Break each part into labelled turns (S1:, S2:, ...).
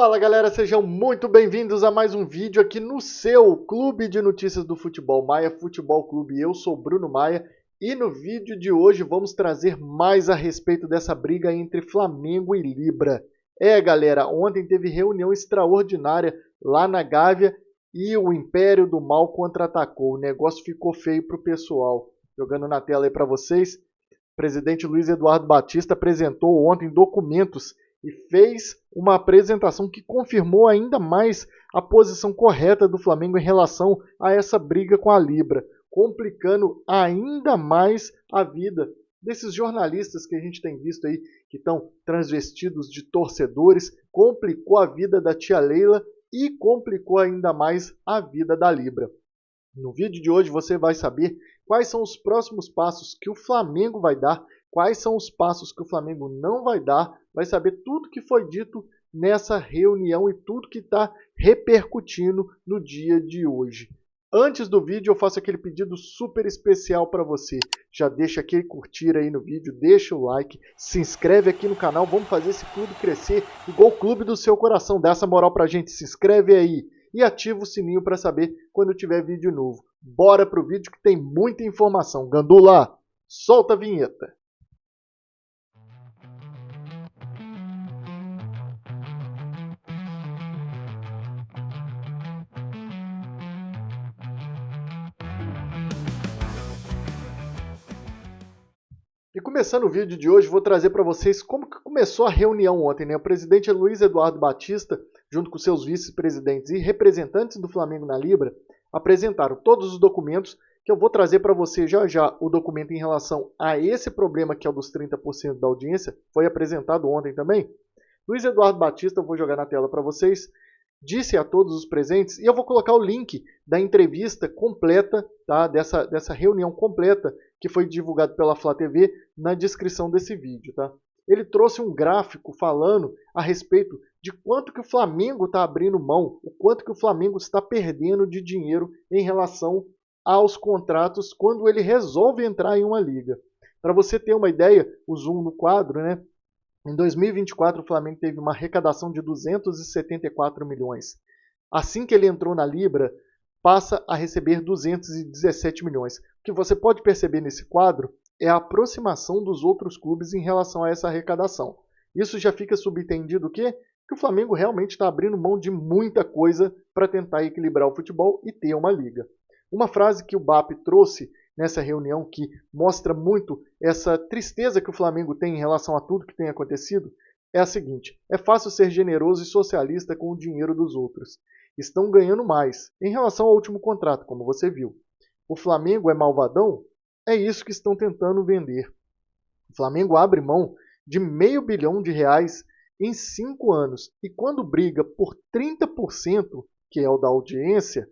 S1: Fala galera, sejam muito bem-vindos a mais um vídeo aqui no seu Clube de Notícias do Futebol, Maia Futebol Clube. Eu sou Bruno Maia e no vídeo de hoje vamos trazer mais a respeito dessa briga entre Flamengo e Libra. Galera, ontem teve reunião extraordinária lá na Gávea e o Império do Mal contra-atacou. O negócio ficou feio para o pessoal. Jogando na tela aí para vocês, o presidente Luiz Eduardo Batista apresentou ontem documentos e fez uma apresentação que confirmou ainda mais a posição correta do Flamengo em relação a essa briga com a Libra, complicando ainda mais a vida desses jornalistas que a gente tem visto aí, que estão transvestidos de torcedores, complicou a vida da tia Leila e complicou ainda mais a vida da Libra. No vídeo de hoje você vai saber quais são os próximos passos que o Flamengo vai dar, quais são os passos que o Flamengo não vai dar, vai saber tudo que foi dito nessa reunião e tudo que está repercutindo no dia de hoje. Antes do vídeo eu faço aquele pedido super especial para você. Já deixa aquele curtir aí no vídeo, deixa o like, se inscreve aqui no canal, vamos fazer esse clube crescer igual o clube do seu coração. Dá essa moral pra gente, se inscreve aí e ativa o sininho para saber quando tiver vídeo novo. Bora pro vídeo que tem muita informação. Gandula, solta a vinheta. E começando o vídeo de hoje, vou trazer para vocês como que começou a reunião ontem, né? O presidente Luiz Eduardo Batista, junto com seus vice-presidentes e representantes do Flamengo na Libra, apresentaram todos os documentos que eu vou trazer para você já. O documento em relação a esse problema que é o dos 30% da audiência, foi apresentado ontem também. Luiz Eduardo Batista, eu vou jogar na tela para vocês, disse a todos os presentes, e eu vou colocar o link da entrevista completa, tá? dessa reunião completa, que foi divulgado pela Flá TV, na descrição desse vídeo. Tá? Ele trouxe um gráfico falando a respeito de quanto que o Flamengo está abrindo mão, o quanto que o Flamengo está perdendo de dinheiro em relação aos contratos quando ele resolve entrar em uma liga. Para você ter uma ideia, o zoom no quadro, né? Em 2024, o Flamengo teve uma arrecadação de 274 milhões. Assim que ele entrou na Libra, passa a receber 217 milhões. O que você pode perceber nesse quadro é a aproximação dos outros clubes em relação a essa arrecadação. Isso já fica subentendido o quê? Que o Flamengo realmente está abrindo mão de muita coisa para tentar equilibrar o futebol e ter uma liga. Uma frase que o BAP trouxe nessa reunião que mostra muito essa tristeza que o Flamengo tem em relação a tudo que tem acontecido, é a seguinte: é fácil ser generoso e socialista com o dinheiro dos outros. Estão ganhando mais em relação ao último contrato, como você viu. O Flamengo é malvadão? É isso que estão tentando vender. O Flamengo abre mão de R$500 milhão em 5 anos. E quando briga por 30%, que é o da audiência,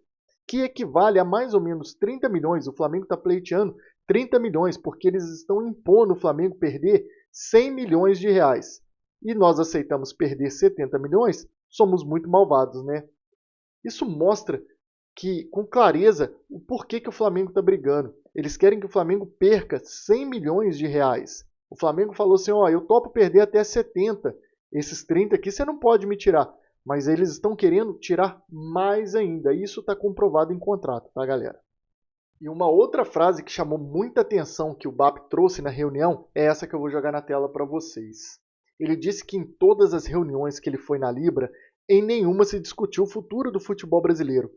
S1: que equivale a mais ou menos 30 milhões, o Flamengo está pleiteando 30 milhões, porque eles estão impondo o Flamengo perder 100 milhões de reais. E nós aceitamos perder 70 milhões, somos muito malvados, né? Isso mostra que, com clareza, o porquê que o Flamengo está brigando. Eles querem que o Flamengo perca 100 milhões de reais. O Flamengo falou assim, ó, eu topo perder até 70, esses 30 aqui você não pode me tirar. Mas eles estão querendo tirar mais ainda. Isso está comprovado em contrato, tá, galera? E uma outra frase que chamou muita atenção que o BAP trouxe na reunião é essa que eu vou jogar na tela para vocês. Ele disse que em todas as reuniões que ele foi na Libra, em nenhuma se discutiu o futuro do futebol brasileiro.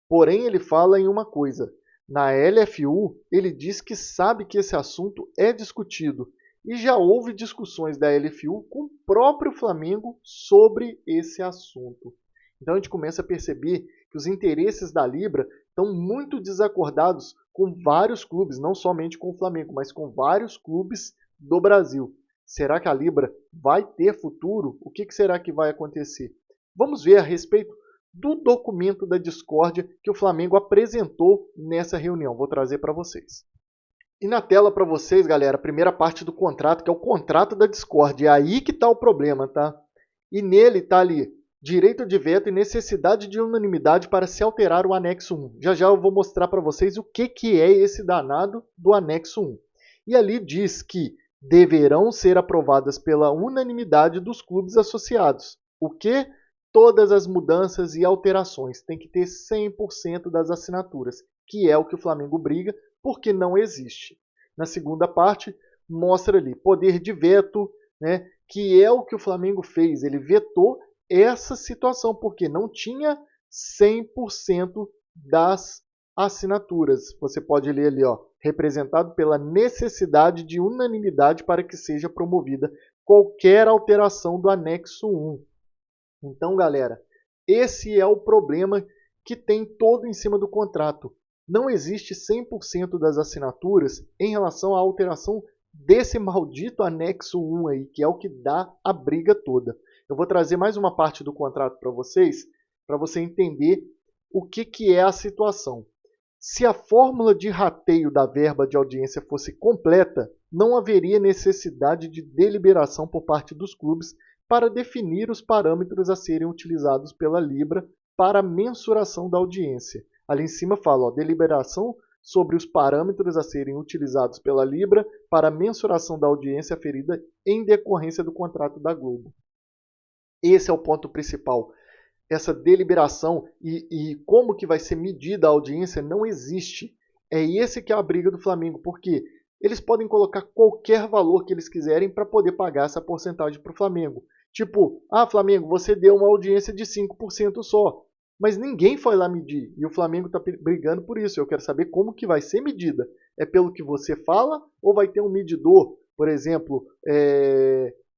S1: Porém, ele fala em uma coisa. Na LFU, ele diz que sabe que esse assunto é discutido. E já houve discussões da LFU com o próprio Flamengo sobre esse assunto. Então a gente começa a perceber que os interesses da Libra estão muito desacordados com vários clubes, não somente com o Flamengo, mas com vários clubes do Brasil. Será que a Libra vai ter futuro? O que será que vai acontecer? Vamos ver a respeito do documento da discórdia que o Flamengo apresentou nessa reunião. Vou trazer para vocês. E na tela para vocês, galera, a primeira parte do contrato, que é o contrato da discórdia. É aí que está o problema, tá? E nele está ali, direito de veto e necessidade de unanimidade para se alterar o anexo 1. Já eu vou mostrar para vocês o que é esse danado do anexo 1. E ali diz que deverão ser aprovadas pela unanimidade dos clubes associados. O que? todas as mudanças e alterações. Tem que ter 100% das assinaturas, que é o que o Flamengo briga, porque não existe. Na segunda parte, mostra ali poder de veto, né, que é o que o Flamengo fez. Ele vetou essa situação, porque não tinha 100% das assinaturas. Você pode ler ali, ó, representado pela necessidade de unanimidade para que seja promovida qualquer alteração do anexo 1. Então, galera, esse é o problema que tem todo em cima do contrato. Não existe 100% das assinaturas em relação à alteração desse maldito anexo 1 aí, que é o que dá a briga toda. Eu vou trazer mais uma parte do contrato para você entender o que é a situação. Se a fórmula de rateio da verba de audiência fosse completa, não haveria necessidade de deliberação por parte dos clubes para definir os parâmetros a serem utilizados pela Libra para a mensuração da audiência. Ali em cima fala, ó, deliberação sobre os parâmetros a serem utilizados pela Libra para a mensuração da audiência aferida em decorrência do contrato da Globo. Esse é o ponto principal. Essa deliberação e como que vai ser medida a audiência não existe. É esse que é a briga do Flamengo, porque eles podem colocar qualquer valor que eles quiserem para poder pagar essa porcentagem para o Flamengo. Tipo, Flamengo, você deu uma audiência de 5% só. Mas ninguém foi lá medir. E o Flamengo está brigando por isso. Eu quero saber como que vai ser medida. É pelo que você fala ou vai ter um medidor? Por exemplo,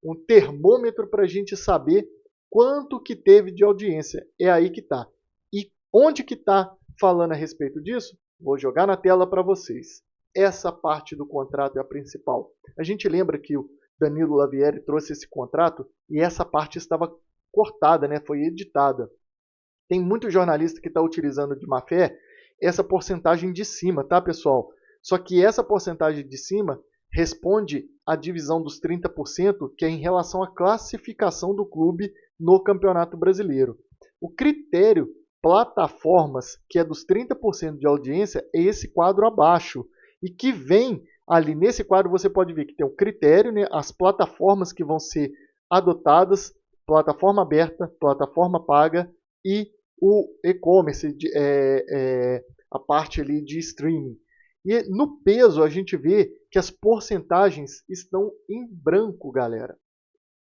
S1: um termômetro para a gente saber quanto que teve de audiência. É aí que está. E onde que está falando a respeito disso? Vou jogar na tela para vocês. Essa parte do contrato é a principal. A gente lembra que o Danilo Lavieri trouxe esse contrato e essa parte estava cortada, né? Foi editada. Tem muito jornalista que está utilizando de má fé essa porcentagem de cima, tá, pessoal? Só que essa porcentagem de cima responde à divisão dos 30%, que é em relação à classificação do clube no Campeonato Brasileiro. O critério plataformas, que é dos 30% de audiência, é esse quadro abaixo. E que vem ali nesse quadro, você pode ver que tem o critério, né, as plataformas que vão ser adotadas, plataforma aberta, plataforma paga e o e-commerce, a parte ali de streaming. E no peso a gente vê que as porcentagens estão em branco, galera.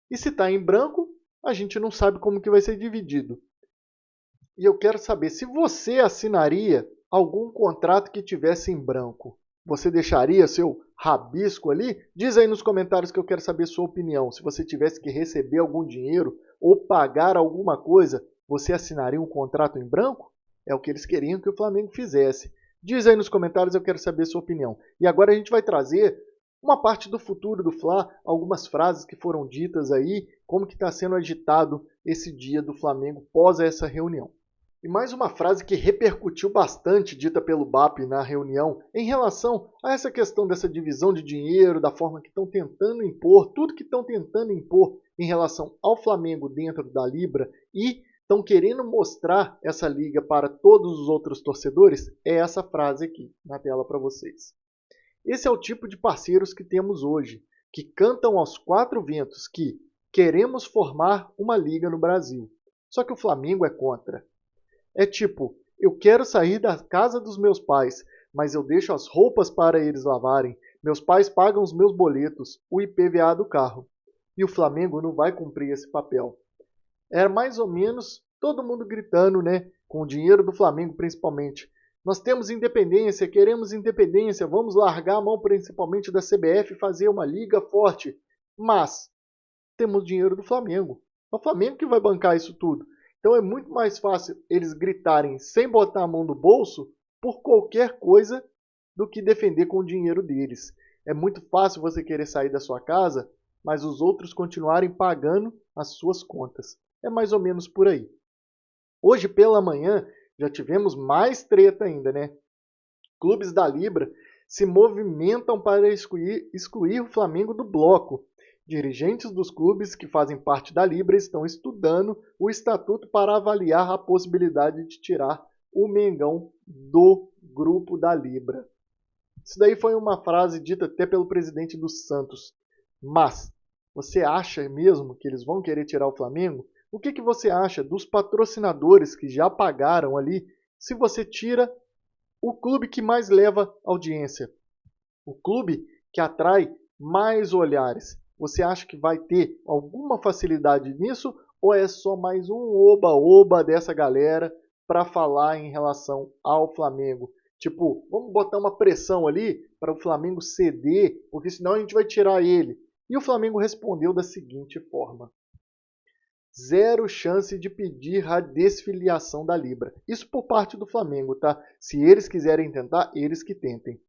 S1: E se está em branco, a gente não sabe como que vai ser dividido. E eu quero saber se você assinaria algum contrato que tivesse em branco. Você deixaria seu rabisco ali? Diz aí nos comentários que eu quero saber sua opinião. Se você tivesse que receber algum dinheiro ou pagar alguma coisa, você assinaria um contrato em branco? É o que eles queriam que o Flamengo fizesse. Diz aí nos comentários, eu quero saber sua opinião. E agora a gente vai trazer uma parte do futuro do Fla, algumas frases que foram ditas aí, como que está sendo agitado esse dia do Flamengo pós essa reunião. E mais uma frase que repercutiu bastante, dita pelo BAP na reunião, em relação a essa questão dessa divisão de dinheiro, da forma que estão tentando impor, tudo que estão tentando impor em relação ao Flamengo dentro da Libra e estão querendo mostrar essa liga para todos os outros torcedores, é essa frase aqui na tela para vocês. Esse é o tipo de parceiros que temos hoje, que cantam aos quatro ventos que queremos formar uma liga no Brasil. Só que o Flamengo é contra. É tipo, eu quero sair da casa dos meus pais, mas eu deixo as roupas para eles lavarem. Meus pais pagam os meus boletos, o IPVA do carro. E o Flamengo não vai cumprir esse papel. Era mais ou menos todo mundo gritando, né? Com o dinheiro do Flamengo principalmente. Nós temos independência, queremos independência, vamos largar a mão principalmente da CBF e fazer uma liga forte. Mas temos dinheiro do Flamengo. É o Flamengo que vai bancar isso tudo. Então é muito mais fácil eles gritarem sem botar a mão no bolso por qualquer coisa do que defender com o dinheiro deles. É muito fácil você querer sair da sua casa, mas os outros continuarem pagando as suas contas. É mais ou menos por aí. Hoje pela manhã já tivemos mais treta ainda, né? Clubes da Libra se movimentam para excluir o Flamengo do bloco. Dirigentes dos clubes que fazem parte da Libra estão estudando o estatuto para avaliar a possibilidade de tirar o Mengão do grupo da Libra. Isso daí foi uma frase dita até pelo presidente do Santos. Mas, você acha mesmo que eles vão querer tirar o Flamengo? O que você acha dos patrocinadores que já pagaram ali, se você tira o clube que mais leva audiência, o clube que atrai mais olhares? Você acha que vai ter alguma facilidade nisso ou é só mais um oba-oba dessa galera para falar em relação ao Flamengo? Tipo, vamos botar uma pressão ali para o Flamengo ceder, porque senão a gente vai tirar ele. E o Flamengo respondeu da seguinte forma: zero chance de pedir a desfiliação da Libra. Isso por parte do Flamengo, tá? Se eles quiserem tentar, eles que tentem.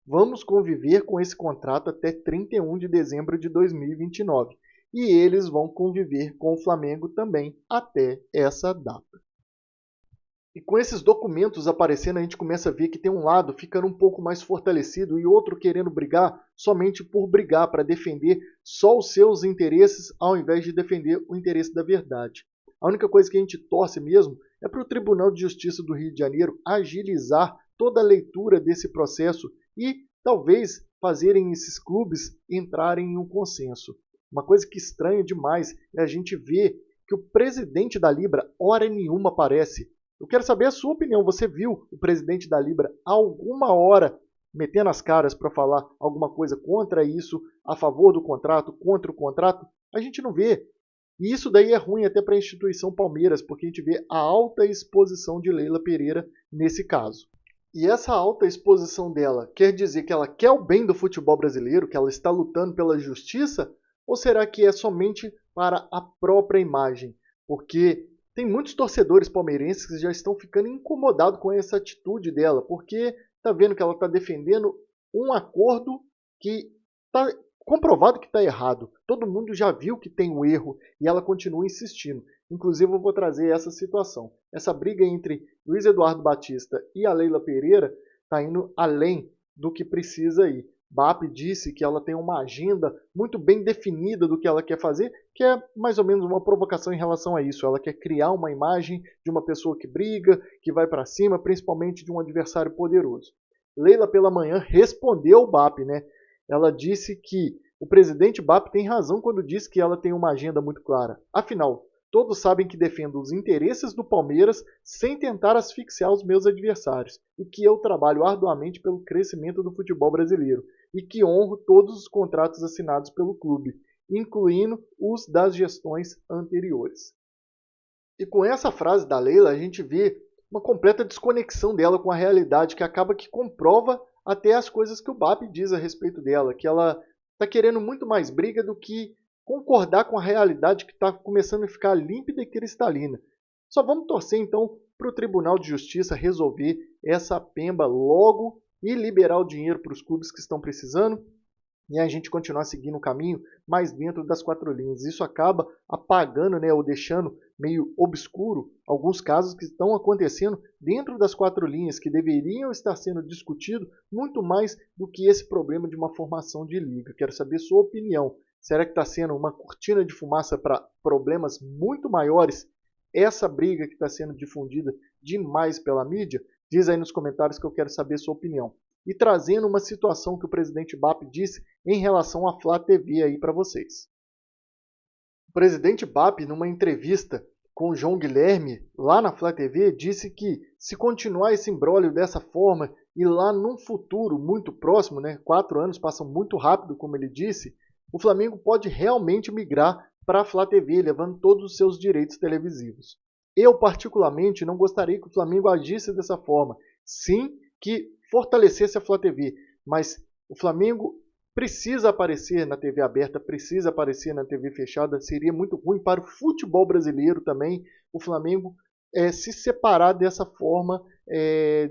S1: Vamos conviver com esse contrato até 31 de dezembro de 2029. E eles vão conviver com o Flamengo também até essa data. E com esses documentos aparecendo, a gente começa a ver que tem um lado ficando um pouco mais fortalecido e outro querendo brigar somente por brigar, para defender só os seus interesses ao invés de defender o interesse da verdade. A única coisa que a gente torce mesmo é para o Tribunal de Justiça do Rio de Janeiro agilizar toda a leitura desse processo e talvez fazerem esses clubes entrarem em um consenso. Uma coisa que estranha demais é a gente ver que o presidente da Libra hora nenhuma aparece. Eu quero saber a sua opinião. Você viu o presidente da Libra alguma hora metendo as caras para falar alguma coisa contra isso, a favor do contrato, contra o contrato? A gente não vê. E isso daí é ruim até para a instituição Palmeiras, porque a gente vê a alta exposição de Leila Pereira nesse caso. E essa alta exposição dela quer dizer que ela quer o bem do futebol brasileiro, que ela está lutando pela justiça? Ou será que é somente para a própria imagem? Porque tem muitos torcedores palmeirenses que já estão ficando incomodados com essa atitude dela, porque está vendo que ela está defendendo um acordo que está comprovado que está errado. Todo mundo já viu que tem um erro e ela continua insistindo. Inclusive, eu vou trazer essa situação. Essa briga entre Luiz Eduardo Batista e a Leila Pereira está indo além do que precisa ir. BAP disse que ela tem uma agenda muito bem definida do que ela quer fazer, que é mais ou menos uma provocação em relação a isso. Ela quer criar uma imagem de uma pessoa que briga, que vai para cima, principalmente de um adversário poderoso. Leila, pela manhã, respondeu ao BAP, né? Ela disse que o presidente BAP tem razão quando diz que ela tem uma agenda muito clara. Afinal, todos sabem que defendo os interesses do Palmeiras sem tentar asfixiar os meus adversários e que eu trabalho arduamente pelo crescimento do futebol brasileiro e que honro todos os contratos assinados pelo clube, incluindo os das gestões anteriores. E com essa frase da Leila, a gente vê uma completa desconexão dela com a realidade, que acaba que comprova até as coisas que o BAP diz a respeito dela, que ela está querendo muito mais briga do que concordar com a realidade que está começando a ficar límpida e cristalina. Só vamos torcer então para o Tribunal de Justiça resolver essa pemba logo e liberar o dinheiro para os clubes que estão precisando e a gente continuar seguindo o caminho mais dentro das quatro linhas. Isso acaba apagando, né, ou deixando meio obscuro alguns casos que estão acontecendo dentro das quatro linhas, que deveriam estar sendo discutidos muito mais do que esse problema de uma formação de liga. Quero saber sua opinião. Será que está sendo uma cortina de fumaça para problemas muito maiores? Essa briga que está sendo difundida demais pela mídia? Diz aí nos comentários que eu quero saber sua opinião. E trazendo uma situação que o presidente BAP disse em relação à Flá TV aí para vocês. O presidente BAP, numa entrevista com o João Guilherme, lá na Flá TV, disse que se continuar esse imbróglio dessa forma e lá num futuro muito próximo, né, 4 anos passam muito rápido, como ele disse, o Flamengo pode realmente migrar para a Flá TV, levando todos os seus direitos televisivos. Eu, particularmente, não gostaria que o Flamengo agisse dessa forma. Sim, que fortalecesse a Flá TV, mas o Flamengo precisa aparecer na TV aberta, precisa aparecer na TV fechada. Seria muito ruim para o futebol brasileiro também o Flamengo se separar dessa forma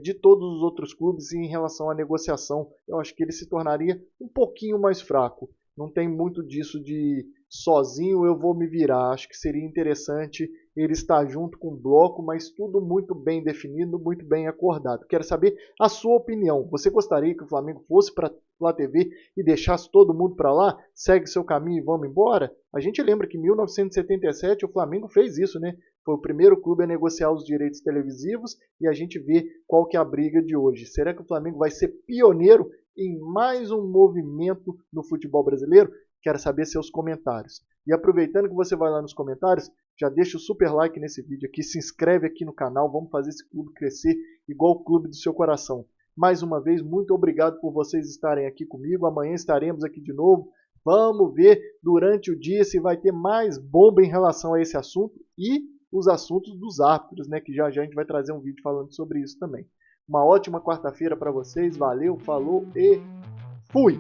S1: de todos os outros clubes em relação à negociação. Eu acho que ele se tornaria um pouquinho mais fraco. Não tem muito disso de sozinho eu vou me virar. Acho que seria interessante ele estar junto com o bloco, mas tudo muito bem definido, muito bem acordado. Quero saber a sua opinião. Você gostaria que o Flamengo fosse para a TV e deixasse todo mundo para lá? Segue seu caminho e vamos embora? A gente lembra que em 1977 o Flamengo fez isso, né? Foi o primeiro clube a negociar os direitos televisivos e a gente vê qual que é a briga de hoje. Será que o Flamengo vai ser pioneiro em mais um movimento no futebol brasileiro? Quero saber seus comentários. E aproveitando que você vai lá nos comentários, Já deixa o super like nesse vídeo aqui, se inscreve aqui no canal, vamos fazer esse clube crescer igual o clube do seu coração. Mais uma vez, muito obrigado por vocês estarem aqui comigo. Amanhã estaremos aqui de novo. Vamos ver durante o dia se vai ter mais bomba em relação a esse assunto e os assuntos dos árbitros, né? Que já já a gente vai trazer um vídeo falando sobre isso também. Uma ótima quarta-feira para vocês. Valeu, falou e fui!